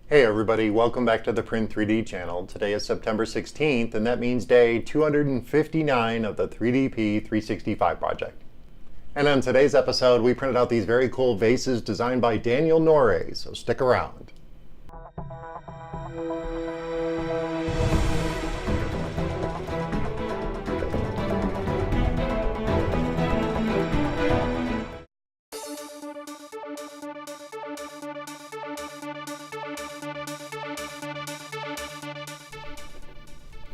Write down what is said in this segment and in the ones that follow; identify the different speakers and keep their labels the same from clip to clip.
Speaker 1: Hey everybody, welcome back to the Print 3D channel. Today is September 16th, and that means day 259 of the 3DP 365 project. And on today's episode, we printed out these very cool vases designed by Daniel Norée, so stick around.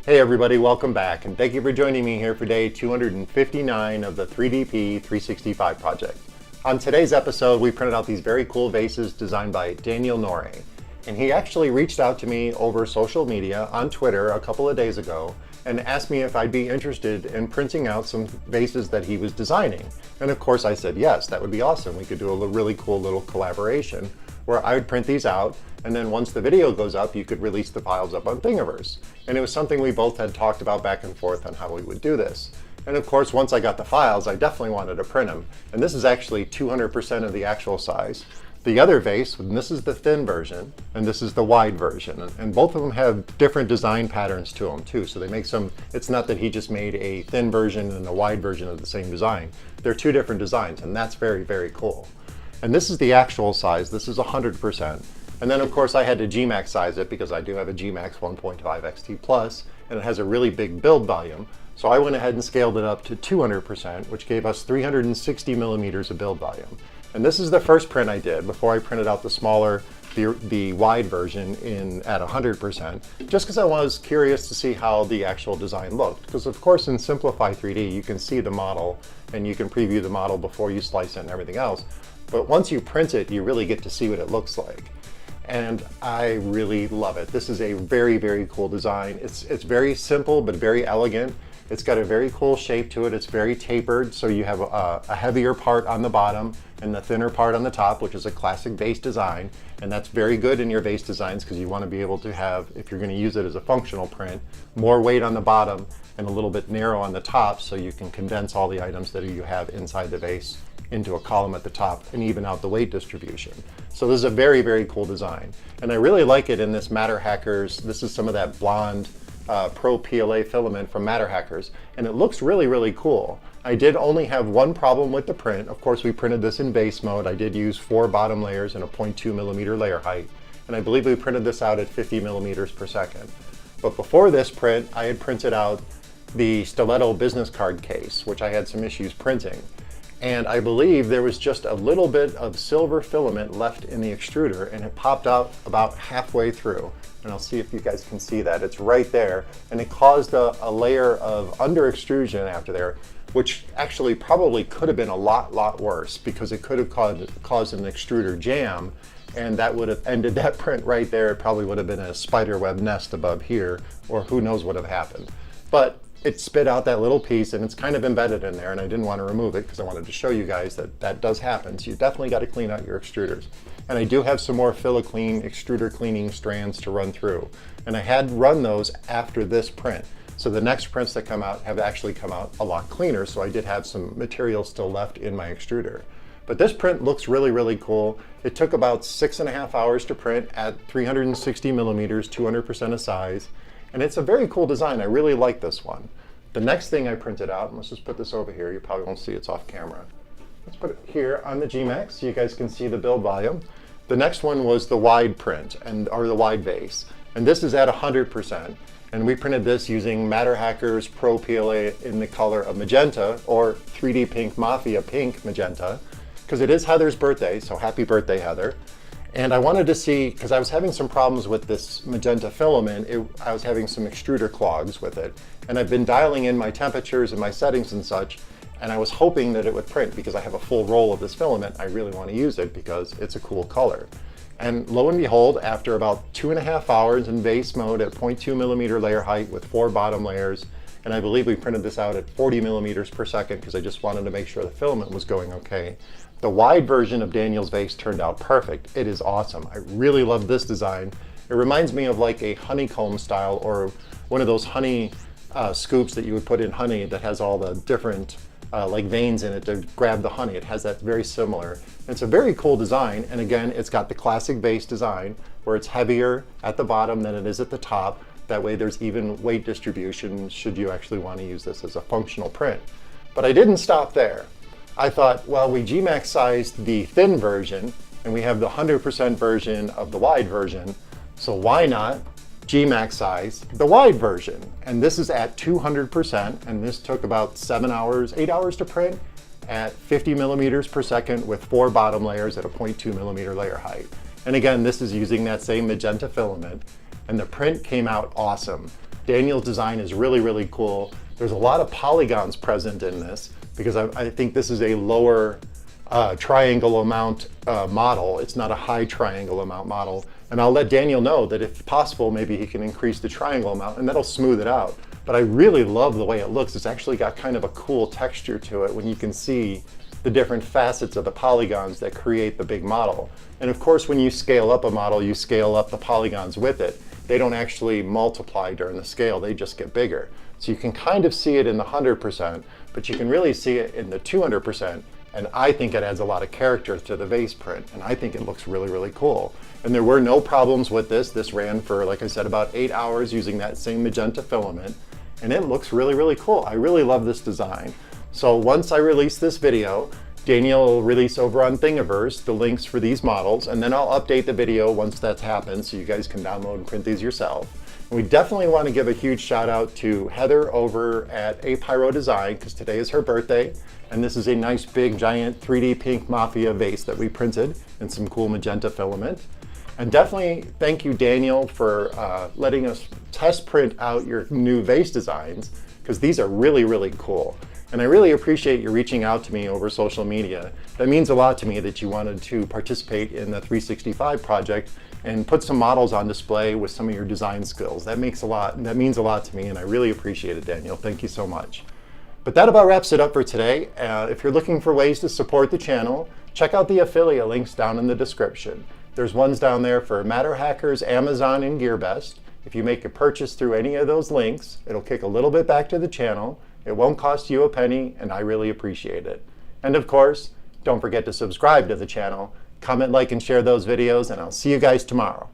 Speaker 1: Hey everybody, welcome back, and thank you for joining me here for day 259 of the 3DP 365 project. On today's episode, we printed out these very cool vases designed by Daniel Norée. And he actually reached out to me over social media on Twitter a couple of days ago and asked me if I'd be interested in printing out some vases that he was designing. And of course I said yes, that would be awesome. We could do a really cool little collaboration where I would print these out, and then once the video goes up, you could release the files up on Thingiverse. And it was something we both had talked about back and forth on how we would do this. And of course, once I got the files, I definitely wanted to print them. And this is actually 200% of the actual size. The other vase, and this is the thin version, and this is the wide version. And both of them have different design patterns to them too. So they make some, it's not that he just made a thin version and a wide version of the same design. They're two different designs, and that's very, very cool. And this is the actual size. This is 100%. And then of course I had to gMaxSize it because I do have a gMax 1.5 XT Plus, and it has a really big build volume. So I went ahead and scaled it up to 200%, which gave us 360 millimeters of build volume. And this is the first print I did before I printed out the smaller, the wide version at 100%, just because I was curious to see how the actual design looked. Because of course in Simplify 3D you can see the model and you can preview the model before you slice it and everything else. But once you print it, you really get to see what it looks like. And I really love it. This is a very, very cool design. It's very simple, but very elegant. It's got a very cool shape to it. It's very tapered, so you have a heavier part on the bottom and the thinner part on the top, which is a classic vase design. And that's very good in your vase designs because you want to be able to have, if you're going to use it as a functional print, more weight on the bottom and a little bit narrow on the top, so you can condense all the items that you have inside the vase into a column at the top and even out the weight distribution. So this is a very, very cool design. And I really like it in this Matter Hackers. This is some of that blonde Pro PLA filament from Matter Hackers, and it looks really, really cool. I did only have one problem with the print. Of course, we printed this in base mode. I did use 4 bottom layers and a 0.2 millimeter layer height. And I believe we printed this out at 50 millimeters per second. But before this print, I had printed out the Stiletto business card case, which I had some issues printing. And I believe there was just a little bit of silver filament left in the extruder, and it popped out about halfway through. And I'll see if you guys can see that. It's right there, and it caused a layer of under extrusion after there, which actually probably could have been a lot worse because it could have caused an extruder jam, and that would have ended that print right there. It probably would have been a spider web nest above here, or who knows what would have happened. But it spit out that little piece, and it's kind of embedded in there, and I didn't want to remove it because I wanted to show you guys that that does happen. So you definitely got to clean out your extruders. And I do have some more Fill-A-Clean extruder cleaning strands to run through. And I had run those after this print. So the next prints that come out have actually come out a lot cleaner, so I did have some material still left in my extruder. But this print looks really, really cool. It took about 6.5 hours to print at 360 millimeters, 200% of size. And it's a very cool design. I really like this one. The next thing I printed out, and let's just put this over here. You probably won't see it's off camera. Let's put it here on the gMax so you guys can see the build volume. The next one was the wide print, or the wide vase. And this is at 100%. And we printed this using Matter Hackers Pro PLA in the color of magenta, or 3D Pink Mafia Pink Magenta, because it is Heather's birthday, so happy birthday, Heather. And I wanted to see, because I was having some problems with this magenta filament, I was having some extruder clogs with it. And I've been dialing in my temperatures and my settings and such, and I was hoping that it would print because I have a full roll of this filament. I really want to use it because it's a cool color. And lo and behold, after about 2.5 hours in base mode at 0.2 millimeter layer height with 4 bottom layers, and I believe we printed this out at 40 millimeters per second because I just wanted to make sure the filament was going okay. The wide version of Daniel's vase turned out perfect. It is awesome. I really love this design. It reminds me of like a honeycomb style, or one of those honey scoops that you would put in honey that has all the different like veins in it to grab the honey. It has that very similar. It's a very cool design, and again, it's got the classic vase design where it's heavier at the bottom than it is at the top. That way there's even weight distribution should you actually want to use this as a functional print. But I didn't stop there. I thought, well, we gMaxSized the thin version and we have the 100% version of the wide version, so why not gMaxSize the wide version? And this is at 200%, and this took about 8 hours to print at 50 millimeters per second with 4 bottom layers at a 0.2 millimeter layer height. And again, this is using that same magenta filament, and the print came out awesome. Daniel's design is really, really cool. There's a lot of polygons present in this because I think this is a lower triangle amount model. It's not a high triangle amount model. And I'll let Daniel know that if possible, maybe he can increase the triangle amount and that'll smooth it out. But I really love the way it looks. It's actually got kind of a cool texture to it when you can see the different facets of the polygons that create the big model. And of course, when you scale up a model, you scale up the polygons with it. They don't actually multiply during the scale, they just get bigger. So you can kind of see it in the 100%, but you can really see it in the 200%. And I think it adds a lot of character to the vase print, and I think it looks really, really cool. And there were no problems with this. This ran for, like I said, about 8 hours using that same magenta filament, and it looks really, really cool. I really love this design. So once I release this video, Daniel will release over on Thingiverse the links for these models, and then I'll update the video once that's happened so you guys can download and print these yourself. And we definitely want to give a huge shout out to Heather over at Apyro Design because today is her birthday, and this is a nice big giant 3D pink Mafia vase that we printed in some cool magenta filament. And definitely thank you, Daniel, for letting us test print out your new vase designs because these are really, really cool. And I really appreciate you reaching out to me over social media. That means a lot to me that you wanted to participate in the 365 project and put some models on display with some of your design skills. That means a lot to me, and I really appreciate it, Daniel. Thank you so much. But that about wraps it up for today. If you're looking for ways to support the channel, check out the affiliate links down in the description. There's ones down there for MatterHackers, Amazon, and GearBest. If you make a purchase through any of those links, it'll kick a little bit back to the channel. It won't cost you a penny, and I really appreciate it. And of course, don't forget to subscribe to the channel, comment, like, and share those videos, and I'll see you guys tomorrow.